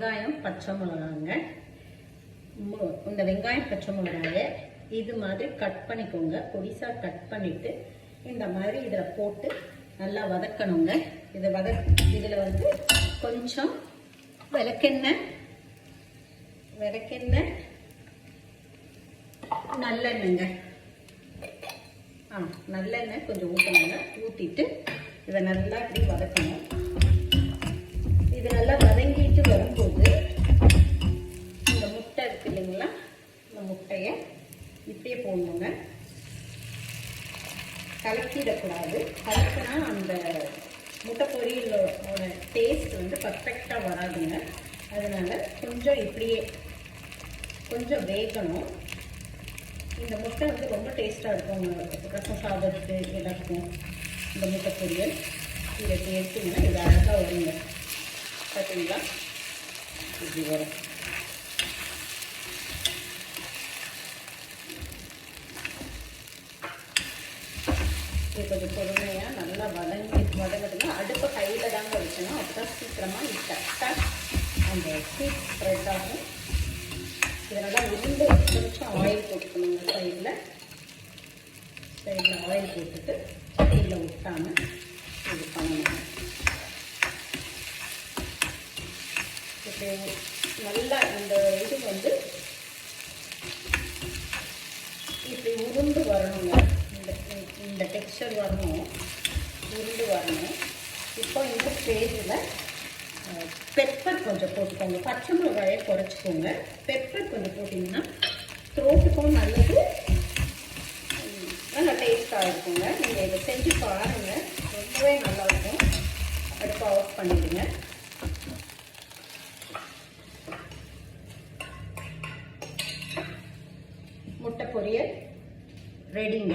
வெங்காயம் பச்சை மிளகாங்க. இந்த வெங்காயம் பச்சை மிளகாயை இது மாதிரி கட் பண்ணிக்கோங்க. பொடிசாக கட் பண்ணிவிட்டு இந்த மாதிரி இதில் போட்டு நல்லா வதக்கணுங்க. இதில் வந்து கொஞ்சம் விளக்கெண்ணெய் நல்லெண்ணெய்ங்க. நல்லெண்ணெய் கொஞ்சம் ஊற்றணுங்க. ஊற்றிட்டு இதை நல்லா இப்படி வதக்கணும். இது நல்லா வதங்கிட்டு வரும்போது இந்த முட்டை இருக்கு இல்லைங்களா, இந்த முட்டையை இப்படியே போடணுங்க. கலக்கிடக்கூடாது. கலக்கினா அந்த முட்டை பொரியலோட டேஸ்ட் வந்து பர்ஃபெக்டாக வராதுங்க. அதனால கொஞ்சம் இப்படியே கொஞ்சம் வேகணும். இந்த முட்டை வந்து ரொம்ப டேஸ்ட்டாக இருக்கும். ரசம் சாதத்துக்கு எல்லாருக்கும் இந்த முட்டை பொரியல் இதை எடுத்திங்கன்னா இது அழகாக வருங்க. பார்த்தீங்களா, இப்படி வரும். இது கொஞ்சம் பொறுமையாக நல்லா வதங்குதுன்னா அடுப்பை கையில் தாங்க வைக்கணும். அப்போதான் சீக்கிரமாக இது கரெக்டாக அந்த ஹீட் ஸ்ப்ரெட் ஆகும். இதை நல்லா உருண்டு கொஞ்சம் ஆயில் போட்டுக்கணுங்க. சைடில் ஆயில் போட்டுட்டு சட்டியில் விட்டாமல் இது பண்ணணும். இப்போ நல்லா இந்த இது வந்து இப்படி உருண்டு வரணுங்க. இந்த டெக்ஸ்சர் வரணும், உருண்டு வரணும். இப்போ இந்த ஸ்டேஜில் பெப்பர் கொஞ்சம் போட்டுக்கோங்க. பச்சை மிளகாயை குறைச்சிக்கோங்க. பெப்பர் கொஞ்சம் போட்டிங்கன்னா த்ரோட்டுக்கும் நல்லது, நல்லா டேஸ்ட்டாக இருக்குங்க. நீங்கள் இதை செஞ்சு பாருங்கள், ரொம்பவே நல்லாயிருக்கும். அடுப்பை ஆஃப் பண்ணிவிடுங்க. முட்டை பொரியல் ரெடிங்க.